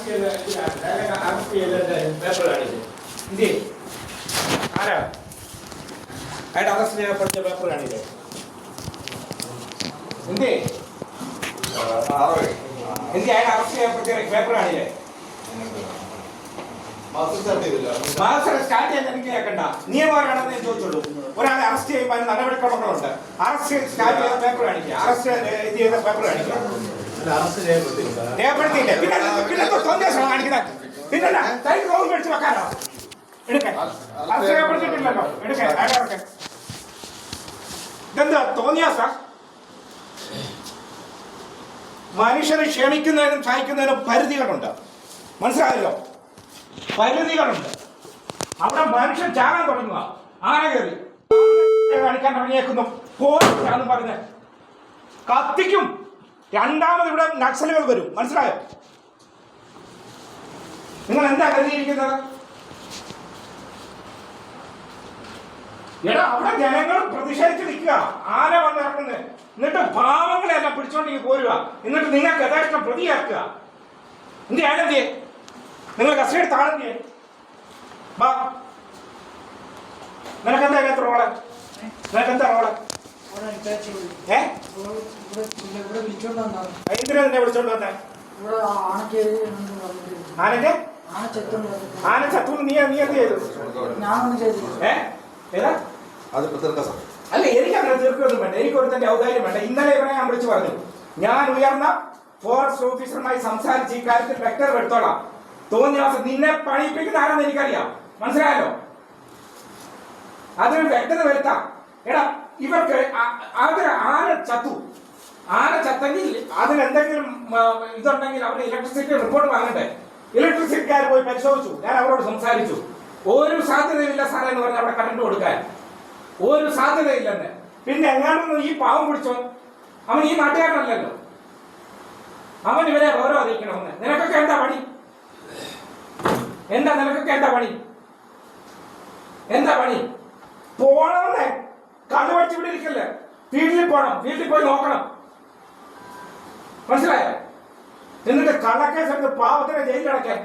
Paper കാണില്ലേ India ആരാ അയാളുടെ അറസ്റ്റ് ചെയ്യപ്പെടുത്തിയ പേപ്പർ കാണില്ലേ ഇന്ത്യ ഇന്ത്യ അയാൾ അറസ്റ്റ് ചെയ്യപ്പെടുത്തിയ പേപ്പർ കാണില്ലേ സ്റ്റാർട്ട് ചെയ്യാൻ എനിക്ക് കേൾക്കണ്ട നിയമമാണെന്ന് ഞാൻ ചോദിച്ചുള്ളൂ. ഒരാളെ അറസ്റ്റ് ചെയ്യുമ്പോൾ അതിന് നടപടിക്രമങ്ങളുണ്ട്. അറസ്റ്റ് സ്റ്റാർട്ട് ചെയ്ത പേപ്പർ കാണിക്കുക, അറസ്റ്റ് ചെയ്ത പേപ്പർ കാണിക്കുക. രേഖപ്പെടുത്തിയില്ലേ പിന്നെ തോന്നിയാസം കാണിക്കുന്നത് പിന്നെ തൈ റോഡ് മേടിച്ച് വെക്കാനോ എടുക്കാൻ അറസ്റ്റ് രേഖപ്പെടുത്തിയിട്ടില്ലല്ലോ എടുക്കാൻ അയാളൊക്കെ ഇതെന്താ തോന്നിയാസ? മനുഷ്യരെ ക്ഷണിക്കുന്നതിനും സഹായിക്കുന്നതിനും പരിധികളുണ്ട്, മനസ്സിലായല്ലോ? പരിധികളുണ്ട്. അവിടെ മനുഷ്യൻ ചാകാൻ തുടങ്ങുക. ആന കയറി കാണിക്കാൻ തുടങ്ങിയേക്കുന്നു പോലീസാണെന്ന് പറഞ്ഞ് കത്തിക്കും. രണ്ടാമത് ഇവിടെ നക്സലുകൾ വരും, മനസ്സിലായോ? നിങ്ങൾ എന്താ കരുതിയിരിക്കുന്നത്? എടാ അവിടെ ജനങ്ങൾ പ്രതിഷേധിച്ച് നിൽക്കുക, ആന വന്നിറങ്ങുന്നത്. എന്നിട്ട് പാവങ്ങളെല്ലാം പിടിച്ചോണ്ടെങ്കിൽ പോരുക. എന്നിട്ട് നിങ്ങൾക്ക് യഥാർത്ഥം പ്രതിയാക്കുക. എന്ത് ഞാനെന്തിയെ നിങ്ങൾ കസ്റ്റഡി താഴെ വാ. നിനക്കെന്താ അതിനകത്ത് റോള്? നിനക്കെന്താ റോള്? എന്തിനാ നിന്നെ വിളിച്ചോണ്ട് വന്നേ? ആനക്ക് ആന ചത്തൂന്ന് നീ എന്ത് ചെയ്തു? അല്ല, എനിക്കങ്ങനെ തീർക്കൊന്നും വേണ്ട, എനിക്ക് ഒരു തന്നെ ഔദാര്യം വേണ്ട. ഇന്നലെ ഇവരെ ഞാൻ വിളിച്ചു പറഞ്ഞു, ഞാൻ ഉയർന്ന ഫോറസ്റ്റ് ഓഫീസറുമായി സംസാരിച്ച് ഈ കാര്യത്തിൽ വ്യക്തത എടുത്തോളാം. തോന്നിയ ദിവസം നിന്നെ പണിയിപ്പിക്കുന്ന ആരാന്ന് എനിക്കറിയാം, മനസ്സിലായല്ലോ? അതിന് വ്യക്തത വരുത്താം. എടാ ഇവർക്ക് ആന ചത്തെങ്കിൽ അതിനെന്തെങ്കിലും ഇതുണ്ടെങ്കിൽ അവരുടെ ഇലക്ട്രിസിറ്റി റിപ്പോർട്ട് വാങ്ങണ്ടേ? ഇലക്ട്രിസിറ്റിക്കാർ പോയി പരിശോധിച്ചു, ഞാൻ അവരോട് സംസാരിച്ചു. ഒരു സാധ്യതയില്ല സാറേ എന്ന് പറഞ്ഞ് അവിടെ കറണ്ട് കൊടുക്കാൻ ഒരു സാധ്യതയില്ലെന്ന്. പിന്നെ എങ്ങാണ്ടൊന്നും ഈ പാവം പിടിച്ചോ, അവൻ ഈ നാട്ടുകാരനല്ലല്ലോ, അവൻ ഇവരെ ഓരോ അറിയിക്കണമെന്ന്. നിനക്കൊക്കെ എന്താ പണി? നിനക്കൊക്കെ എന്താ പണി? പോണമെന്നേ, കണ്ണു പഠിച്ച് ഇവിടെ ഇരിക്കല്ലേ, വീട്ടിൽ പോണം, വീട്ടിൽ പോയി നോക്കണം, മനസ്സിലായോ? എന്നിട്ട് കള്ളക്കേസ് എടുത്ത് പാവത്തിനെ ജയിലിലടക്കാൻ.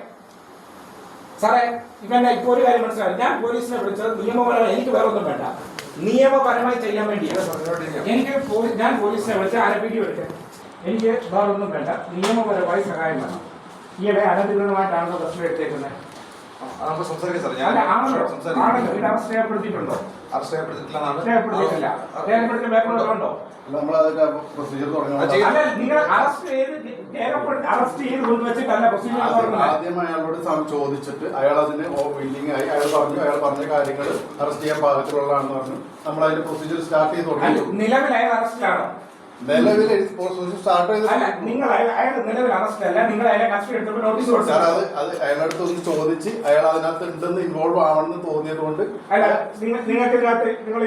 സാറേ ഇവന്റെ ഇപ്പൊ ഒരു കാര്യം മനസ്സിലായി, ഞാൻ പോലീസിനെ വിളിച്ചത് നിയമപരമായി, എനിക്ക് വേറെ ഒന്നും വേണ്ട, നിയമപരമായി ചെയ്യാൻ വേണ്ടിയാണ്. ഞാൻ പോലീസിനെ വിളിച്ച് വീഡിയോ എടുക്കാൻ എനിക്ക് വേറെ ഒന്നും വേണ്ട, നിയമപരമായി സഹായം വേണം. ഈയിടെ അനധികൃതമായിട്ടാണല്ലോ പ്രശ്നം എടുത്തേക്കുന്നത്. ആദ്യം അയാളോട് ചോദിച്ചിട്ട് അയാൾ അതിന് വില്ലിംഗ് ആയി, അയാൾ പറഞ്ഞ കാര്യങ്ങൾ അറസ്റ്റ് ചെയ്യാൻ പാകത്തിലുള്ളതാണെന്ന് പറഞ്ഞു. നമ്മൾ അതിന്റെ പ്രൊസീജിയർ സ്റ്റാർട്ട് ചെയ്ത് തുടങ്ങി. നിലവിലായ അറസ്റ്റിലാണോ? നിലവിൽ സ്റ്റാർട്ട് ചെയ്ത് അത് അയാളടുത്ത് ഒന്ന് ചോദിച്ച് അയാൾ അതിനകത്ത് ഉണ്ടെന്ന് ഇൻവോൾവ് ആവണമെന്ന് തോന്നിയത് കൊണ്ട് നിങ്ങൾക്ക്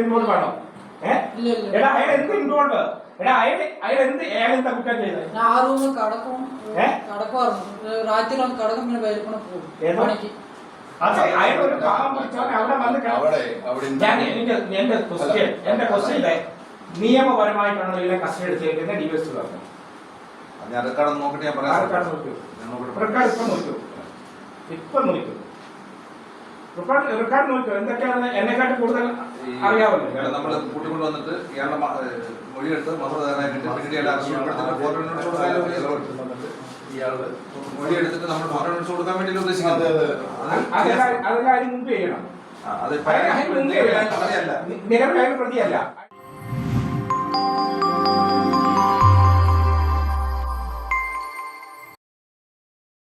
ഇൻവോൾവ് ആണോ? നിയമപരമായിട്ടാണോ ഇതിനെ കസ്റ്റഡി എടുത്തേക്കുന്നത്? ഡിവൈസ് പറഞ്ഞു റെക്കോർഡ് നോക്കൂ എന്തൊക്കെയാണ് എന്നെക്കാട്ട് കൂടുതൽ അറിയാമല്ലോ. നമ്മൾ കൂട്ടിക്കൊണ്ട് വന്നിട്ട് ഇയാളുടെ മൊഴിയെടുത്ത് മൊഴിയെടുത്തിട്ട് നമ്മൾ ഫോട്ടോ നോട്ട്സ് കൊടുക്കാൻ വേണ്ടി ഉദ്ദേശിക്കുന്നത്. അതെല്ലാം മുമ്പ് ചെയ്യണം. നിലവിലായ പ്രതിയല്ല.